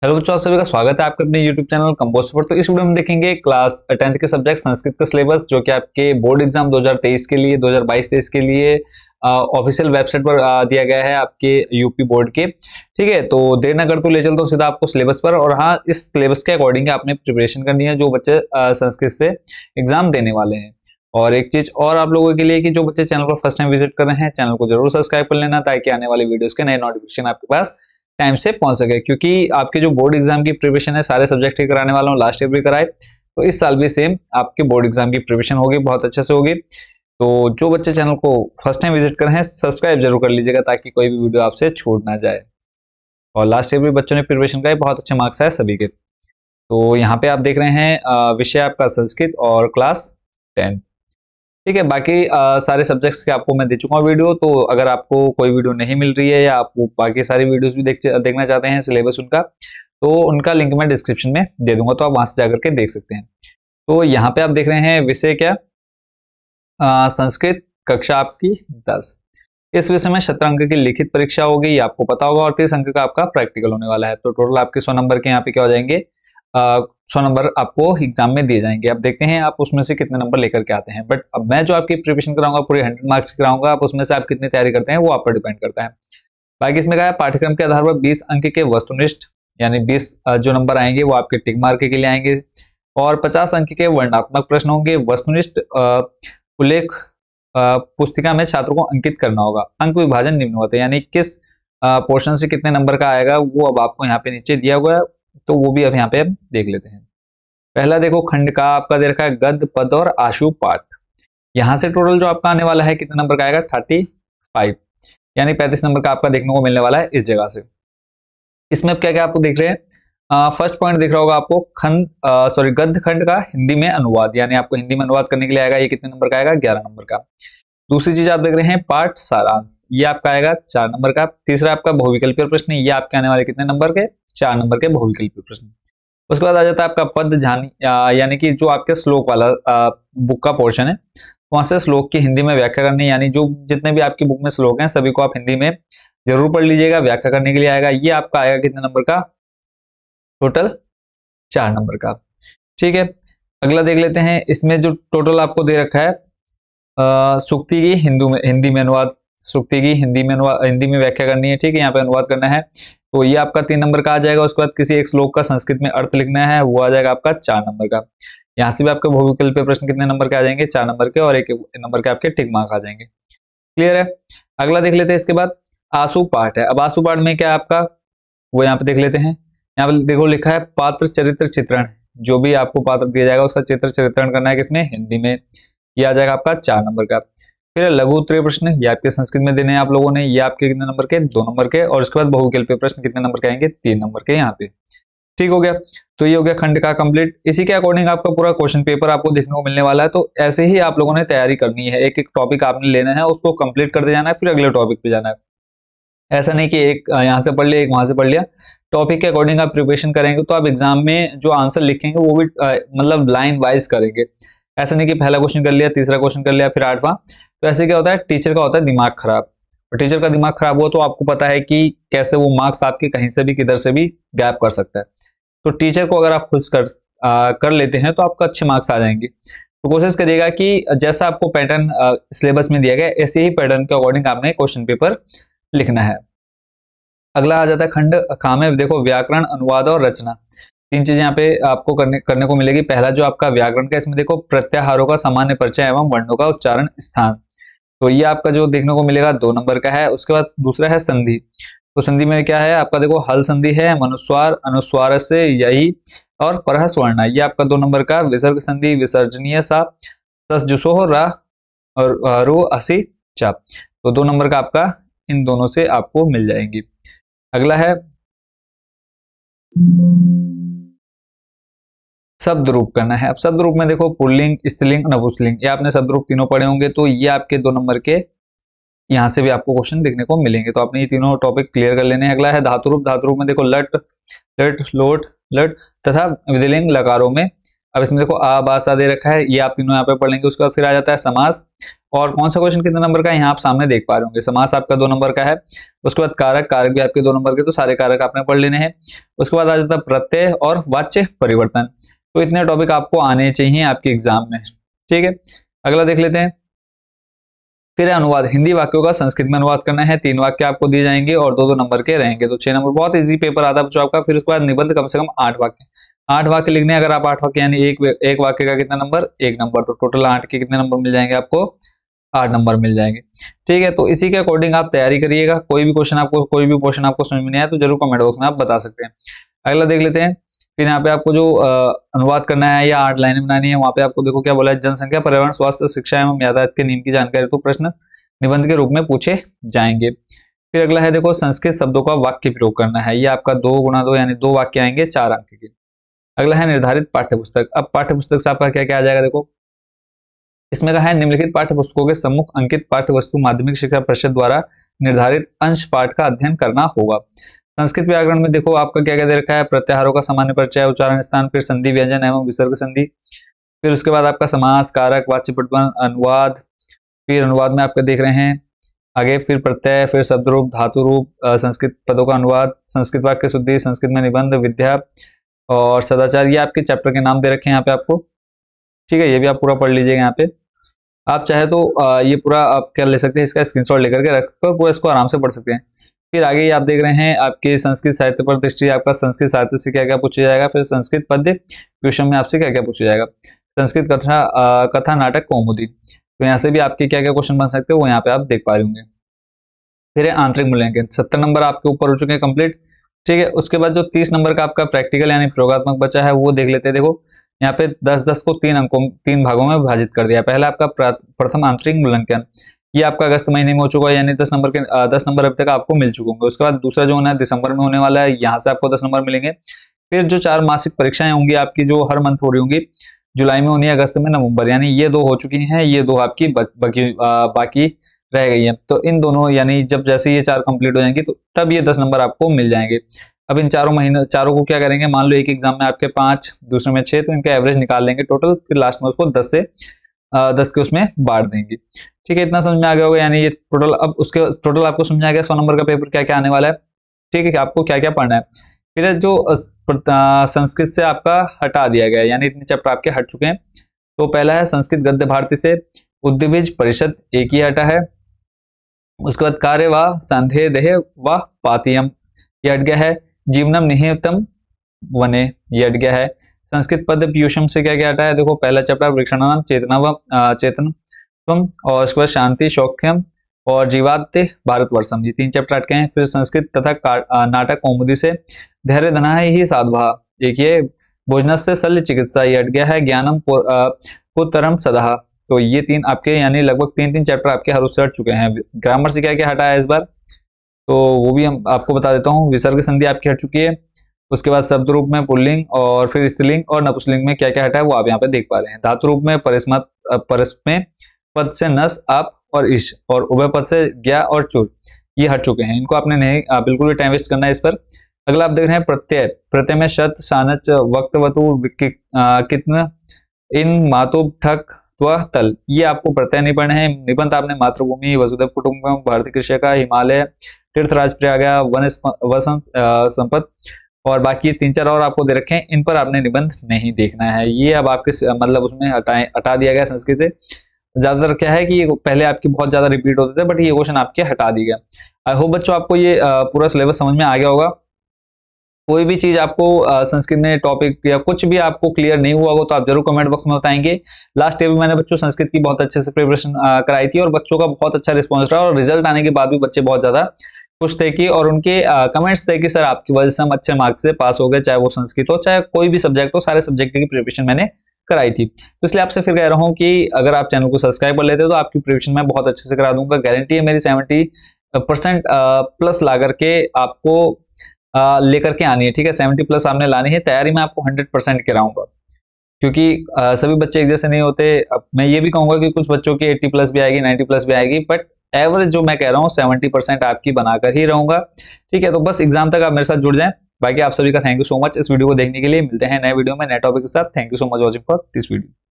Hello बच्चों, आप सभी का स्वागत है आपके अपने YouTube चैनल कंपोस्ट पर। तो इस वीडियो में देखेंगे क्लास 10th के सब्जेक्ट संस्कृत का सिलेबस जो कि आपके बोर्ड एग्जाम 2023 के लिए 2022-23 के लिए ऑफिशियल वेबसाइट पर दिया गया है आपके यूपी बोर्ड के। ठीक है, तो देर न करते ले चलता हूँ सीधा आपको सिलेबस पर। और हाँ, इस सिलेबस के अकॉर्डिंग आपने प्रिपरेशन करनी है जो बच्चे संस्कृत से एग्जाम देने वाले हैं। और एक चीज और आप लोगों के लिए कि जो बच्चे चैनल पर फर्स्ट टाइम विजिट कर रहे हैं, चैनल को जरूर सब्सक्राइब कर लेना ताकि आने वाले वीडियोस के नए नोटिफिकेशन आपके पास टाइम से पहुंच सके। क्योंकि आपके जो बोर्ड एग्जाम की प्रिपरेशन है सारे सब्जेक्ट के कराने वाला हूँ, लास्ट ईयर भी कराए, तो इस साल भी सेम आपके बोर्ड एग्जाम की प्रिपरेशन होगी, बहुत अच्छे से होगी। तो जो बच्चे चैनल को फर्स्ट टाइम विजिट कर रहे हैं सब्सक्राइब जरूर कर लीजिएगा ताकि कोई भी वीडियो आपसे छूट ना जाए। और लास्ट ईयर भी बच्चों ने प्रिपरेशन का बहुत अच्छे मार्क्स आए सभी के। तो यहाँ पे आप देख रहे हैं विषय आपका संस्कृत और क्लास 10। ठीक है, बाकी सारे सब्जेक्ट्स के आपको मैं दे चुका हूँ वीडियो। तो अगर आपको कोई वीडियो नहीं मिल रही है या आप बाकी सारी वीडियोस भी देखना चाहते हैं सिलेबस उनका, तो उनका लिंक मैं डिस्क्रिप्शन में दे दूंगा, तो आप वहां से जाकर के देख सकते हैं। तो यहाँ पे आप देख रहे हैं विषय क्या, संस्कृत कक्षा आपकी 10। इस विषय में 17 अंक की लिखित परीक्षा होगी, ये आपको पता होगा, और 30 अंक का आपका प्रैक्टिकल होने वाला है। तो टोटल आपके 100 नंबर के यहाँ पे क्या हो जाएंगे, 100 नंबर आपको एग्जाम में दिए जाएंगे। अब देखते हैं आप उसमें से कितने नंबर लेकर के आते हैं। बट अब मैं जो आपकी प्रिपरेशन कराऊंगा पूरे 100 मार्क्स की कराऊंगा, आप उसमें से आप कितनी तैयारी करते हैं वो आप पर डिपेंड करता है। बाकी इसमें कहा है पाठ्यक्रम के आधार पर 20 अंक के वस्तुनिष्ठ यानी 20 जो नंबर आएंगे वो आपके टिक मार्क के लिए आएंगे, और 50 अंक के वर्णनात्मक प्रश्न होंगे। वस्तुनिष्ठ उल्लेख पुस्तिका में छात्रों को अंकित करना होगा। अंक विभाजन निम्न होते हैं, यानी किस पोर्शन से कितने नंबर का आएगा वो अब आपको यहाँ पे नीचे दिया हुआ है, तो वो भी अब यहाँ पे देख लेते हैं। पहला देखो, खंड का आपका दे रखा है गद्य पद और आशु पाठ। यहाँ से टोटल जो आपका आने वाला है कितने नंबर का आएगा, 35, यानी 35 नंबर का आपका देखने को मिलने वाला है इस जगह से। इसमें अब क्या क्या आपको देख रहे हैं, फर्स्ट पॉइंट दिख रहा होगा आपको गद्य खंड का हिंदी में अनुवाद, यानी आपको हिंदी में अनुवाद करने के लिए आएगा, ये कितने नंबर का आएगा, 11 नंबर का। दूसरी चीज आप देख रहे हैं पाठ सारांश, ये आपका आएगा 4 नंबर का। तीसरा आपका बहुविकल्पीय प्रश्न, ये आपके आने वाले कितने नंबर के, 4 नंबर के बहुविकल्पीय प्रश्न। उसके बाद आ जाता है आपका पद झानी, यानी कि जो आपके श्लोक वाला बुक का पोर्शन है, वहां से श्लोक की हिंदी में व्याख्या करनी, यानी जो जितने भी आपकी बुक में श्लोक हैं सभी को आप हिंदी में जरूर पढ़ लीजिएगा, व्याख्या करने के लिए आएगा। ये आपका आएगा कितने नंबर का, टोटल 4 नंबर का। ठीक है, अगला देख लेते हैं। इसमें जो टोटल आपको दे रखा है सूक्ति की हिंदी में अनुवाद, सूक्ति की हिंदी में व्याख्या करनी है। ठीक है, यहाँ पे अनुवाद करना है, तो ये आपका 3 नंबर का आ जाएगा। उसके बाद किसी एक श्लोक का संस्कृत में अर्थ लिखना है, वो आ जाएगा आपका 4 नंबर का। यहाँ से भी आपके बहुविकल्पीय प्रश्न कितने नंबर के आ जाएंगे, 4 नंबर के, और 1 नंबर के आपके टिक मार्क आ जाएंगे। क्लियर है, अगला देख लेते हैं। इसके बाद आशु पाठ है। अब आशु पाठ में क्या आपका, वो यहाँ पे देख लेते हैं। यहाँ पे देखो लिखा है पात्र चरित्र चित्रण, जो भी आपको पात्र दिया जाएगा उसका चित्रण करना है, किसमें, हिंदी में, ये आ जाएगा आपका 4 नंबर का। फिर लघु उत्तरीय प्रश्न, ये आपके संस्कृत में देने हैं आप लोगों ने, ये आपके कितने नंबर के, 2 नंबर के। और उसके बाद बहुविकल्पीय प्रश्न कितने नंबर के आएंगे, 3 नंबर के यहाँ पे। ठीक हो गया, तो ये हो गया खंड का कंप्लीट। इसी के अकॉर्डिंग आपका पूरा क्वेश्चन पेपर आपको देखने को मिलने वाला है। तो ऐसे ही आप लोगों ने तैयारी करनी है, एक एक टॉपिक आपने लेना है, उसको कंप्लीट करते जाना है, फिर अगले टॉपिक पे जाना है। ऐसा नहीं कि एक यहाँ से पढ़ लिया एक वहां से पढ़ लिया। टॉपिक के अकॉर्डिंग आप प्रिपरेशन करेंगे तो आप एग्जाम में जो आंसर लिखेंगे वो भी मतलब लाइन वाइज करेंगे। ऐसा नहीं कि पहला क्वेश्चन कर लिया, तीसरा क्वेश्चन कर लिया, फिर 8वां। तो ऐसे क्या होता है, टीचर का होता है दिमाग खराब, और टीचर का दिमाग खराब हुआ तो आपको पता है कि कैसे वो मार्क्स आपके कहीं से भी किधर से भी गैप कर सकता है। तो टीचर को अगर आप खुद कर लेते हैं तो आपको अच्छे मार्क्स आ जाएंगे। तो कोशिश करिएगा कि जैसा आपको पैटर्न सिलेबस में दिया गया ऐसे ही पैटर्न के अकॉर्डिंग आपने क्वेश्चन पेपर लिखना है। अगला आ जाता है खंड खा में, देखो व्याकरण, अनुवाद और रचना, 3 चीजें यहाँ पे आपको करने को मिलेगी। पहला जो आपका व्याकरण का, इसमें देखो प्रत्याहारों का सामान्य परिचय एवं वर्णों का उच्चारण स्थान, तो ये आपका जो देखने को मिलेगा 2 नंबर का है। उसके बाद दूसरा है संधि, तो संधि में क्या है आपका, देखो हल संधि है, मनुस्वार, अनुस्वार से यही, और परहस वर्ण, ये आपका 2 नंबर का। विसर्ग संधि, विसर्जनीय सा, तस जुसो रा और रो असी चाप, तो 2 नंबर का आपका इन दोनों से आपको मिल जाएंगी। अगला है शब्द रूप करना है। अब शब्द रूप में देखो पुल्लिंग, स्त्रीलिंग, नपुंसकलिंग, ये आपने शब्द रूप तीनों पढ़े होंगे, तो ये आपके 2 नंबर के यहाँ से भी आपको क्वेश्चन देखने को मिलेंगे। तो आपने ये तीनों टॉपिक क्लियर कर लेने हैं। अगला है धातु रूप। धातु रूप में देखो लट, लट, लोट, लट तथा विधिलिंग लकारों में। अब इसमें देखो आ, बा, सा दे रखा है, ये आप तीनों यहाँ पे पढ़ लेंगे। उसके बाद फिर आ जाता है समास, और कौन सा क्वेश्चन कितने नंबर का है यहाँ आप सामने देख पा रहे होंगे। समास आपका 2 नंबर का है, उसके बाद कारक, कारक भी आपके 2 नंबर के, तो सारे कारक आपने पढ़ लेने हैं। उसके बाद आ जाता है प्रत्यय और वाच्य परिवर्तन। तो इतने टॉपिक आपको आने चाहिए आपके एग्जाम में, ठीक है। अगला देख लेते हैं। फिर अनुवाद, हिंदी वाक्यों का संस्कृत में अनुवाद करना है। 3 वाक्य आपको दिए जाएंगे और 2-2 नंबर के रहेंगे, तो 6 नंबर, बहुत इजी पेपर आता है बच्चों आपका। फिर उसके बाद निबंध, कम से कम 8 वाक्य, 8 वाक्य लिखने। अगर आप 8 वाक्य यानी एक वाक्य का कितना नंबर, 1 नंबर, तो टोटल 8 के कितने नंबर मिल जाएंगे आपको, 8 नंबर मिल जाएंगे, ठीक है। तो इसी के अकॉर्डिंग आप तैयारी करिएगा। कोई भी पोर्शन आपको समझ में नहीं आया तो जरूर कमेंट बॉक्स में आप बता सकते हैं। अगला देख लेते हैं। फिर यहाँ पे आपको जो अनुवाद करना है या 8 लाइनें बनानी है, वहां पे आपको देखो क्या बोला है, जनसंख्या, पर्यावरण, स्वास्थ्य, शिक्षा एवं यातायात के नियम की जानकारी, तो प्रश्न निबंध के रूप में पूछे जाएंगे। फिर अगला है देखो, संस्कृत शब्दों का वाक्य प्रयोग करना है। ये आपका 2 गुणा 2 यानी 2 वाक्य आएंगे 4 अंक के। अगला है निर्धारित पाठ्यपुस्तक। अब पाठ्यपुस्तक से आपका क्या क्या आ जाएगा, देखो इसमें कहा है निम्नलिखित पाठ्यपुस्तकों के सम्मुख अंकित पाठ्यवस्तु माध्यमिक शिक्षा परिषद द्वारा निर्धारित अंश पाठ का अध्ययन करना होगा। संस्कृत व्याकरण में देखो आपका क्या क्या दे रखा है, प्रत्याहारों का सामान्य परिचय, उच्चारण स्थान, फिर संधि, व्यंजन एवं विसर्ग संधि। फिर उसके बाद आपका समास, कारक, वाच्य परिवर्तन, अनुवाद। फिर अनुवाद में आपका देख रहे हैं आगे, फिर प्रत्यय, फिर शब्द रूप, धातु रूप, संस्कृत पदों का अनुवाद, संस्कृत वाक्य शुद्धि, संस्कृत में निबंध, विद्या और सदाचार। ये आपके चैप्टर के नाम दे रखे हैं यहाँ पे आपको, ठीक है। ये भी आप पूरा पढ़ लीजिएगा। यहाँ पे आप चाहे तो ये पूरा आप क्या ले सकते हैं, इसका स्क्रीनशॉट लेकर के रख कर पूरा इसको आराम से पढ़ सकते हैं। फिर आगे ये आप देख रहे हैं आपके संस्कृत साहित्य पर दृष्टि, आपका संस्कृत साहित्य से क्या क्या पूछा जाएगा। फिर संस्कृत पद्य ट्यूशन में आपसे क्या क्या पूछा जाएगा, संस्कृत कथा नाटक कौमुदी, तो यहाँ से भी आपके क्या क्या क्वेश्चन बन सकते हैं वो यहाँ पे आप देख पा रहे होंगे। फिर आंतरिक मूल्यांकन, 70 नंबर आपके ऊपर हो चुके हैं कंप्लीट, ठीक है। उसके बाद जो 30 नंबर का आपका प्रैक्टिकल यानी प्रयोगात्मक बचा है वो देख लेते हैं। देखो यहाँ पे 10-10 को 3 भागों में विभाजित कर दिया। पहला आपका प्रथम आंतरिक मूल्यांकन, ये आपका अगस्त महीने में हो चुका है, यानी 10 नंबर अभी तक आपको मिल चुके होंगे। उसके बाद दूसरा जो होना है दिसंबर में होने वाला है, यहाँ से आपको 10 नंबर मिलेंगे। फिर जो 4 मासिक परीक्षाएं होंगी आपकी, जो हर मंथ हो रही होंगी, जुलाई में होनी है, अगस्त में, नवंबर, यानी ये 2 हो चुकी हैं, ये 2 आपकी बाकी रह गई है। तो इन दोनों यानी जब जैसे ये 4 कंप्लीट हो जाएंगी तो तब ये 10 नंबर आपको मिल जाएंगे। अब इन चारों को क्या करेंगे, मान लो एक एग्जाम में आपके 5, दूसरे में 6, तो इनका एवरेज निकाल लेंगे टोटल, फिर लास्ट में उसको 10 के उसमें बांट देंगे, ठीक है। इतना समझ में आ गया होगा, यानी ये टोटल, अब उसके टोटल आपको समझ में आ गया 100 नंबर का पेपर क्या क्या आने वाला है, ठीक है, आपको क्या क्या पढ़ना है। फिर जो संस्कृत से आपका हटा दिया गया, यानी इतने चैप्टर आपके हट चुके हैं। तो पहला है संस्कृत गद्य भारती से उद्भिज परिषद, एक ही हटा है। उसके बाद कार्य व संधे देह व पातियम, ये हट गया है। जीवनम निहितम वने, ये हट गया है। संस्कृत पद पीयूषम से क्या क्या हटा है, देखो पहला चैप्टर वृक्षणानाम चेतना व चेतनत्वम, और उसके बाद शांति सौख्यम और जीवात्य भारतवर्षम, ये 3 चैप्टर अटके हैं। फिर संस्कृत तथा नाटक कौमुदी से धैर्य धना ही साधवा, एक ये भोजन से शल्य चिकित्सा, ये हट गया है। ज्ञानम पुत्रम सदा, तो ये 3 आपके यानी लगभग 3-3 चैप्टर आपके हर उससे हट चुके हैं। ग्रामर से क्या क्या हटा है इस बार, तो वो भी हम आपको बता देता हूँ। विसर्ग संधि आपकी हट चुकी है। उसके बाद शब्द रूप में पुल्लिंग और फिर स्त्रीलिंग और नपुंसकलिंग में क्या क्या हटा है वो आप यहाँ पे देख पा रहे हैं। धातु रूप में परस में पद से नस, आप और इश, और उभय पद से ज्ञा और चुर, ये हट चुके हैं। इनको आपने नहीं बिल्कुल भी टाइम वेस्ट करना है इस पर। अगला आप देख रहे हैं प्रत्यय, प्रत्यय में शत, सानच, वक्त, वतु, कितन, इन, मातु, ठक, तल, ये आपको प्रत्यय नहीं पढ़ने हैं। निबंध आपने मातृभूमि, वसुधैव कुटुंबकम, भारतीय कृषि का, हिमालय, तीर्थराज प्रयाग, वसंत संपत, और बाकी 3-4 और आपको दे रखे हैं, इन पर आपने निबंध नहीं देखना है। ये अब आपके मतलब उसमें हटा दिया गया संस्कृत से। ज्यादातर क्या है कि पहले आपकी बहुत ज्यादा रिपीट होते थे, बट ये क्वेश्चन आपके हटा दिया गया। आई होप बच्चों आपको ये पूरा सिलेबस समझ में आ गया होगा। कोई भी चीज आपको संस्कृत में टॉपिक या कुछ भी आपको क्लियर नहीं हुआ हो तो आप जरूर कमेंट बॉक्स में बताएंगे। लास्ट ईयर भी मैंने बच्चों संस्कृत की बहुत अच्छे से प्रिपरेशन कराई थी और बच्चों का बहुत अच्छा रिस्पॉन्स रहा, और रिजल्ट आने के बाद भी बच्चे बहुत ज्यादा खुश थे कि, और उनके कमेंट्स थे कि सर आपकी वजह से हम अच्छे मार्क्स से पास हो गए, चाहे वो संस्कृत हो चाहे कोई भी सब्जेक्ट हो, सारे सब्जेक्ट की प्रिपरेशन मैंने कराई थी। तो इसलिए आपसे फिर कह रहा हूँ कि अगर आप चैनल को सब्सक्राइब कर लेते हो तो आपकी प्रिपरेशन मैं बहुत अच्छे से करा दूंगा। गारंटी है मेरी 70% प्लस ला करके आपको लेकर के आनी है, ठीक है। 70 प्लस आपने लानी है, तैयारी में आपको 100% कराऊंगा, क्योंकि सभी बच्चे एक जैसे नहीं होते। अब मैं ये भी कहूंगा कि कुछ बच्चों की 80 प्लस भी आएगी, 90 प्लस भी आएगी, बट एवरेज जो मैं कह रहा हूँ 70% आपकी बनाकर ही रहूंगा, ठीक है। तो बस एग्जाम तक आप मेरे साथ जुड़ जाएं। बाकी आप सभी का थैंक यू सो मच इस वीडियो को देखने के लिए। मिलते हैं नए वीडियो में नए टॉपिक के साथ। Thank you so much watching for this video.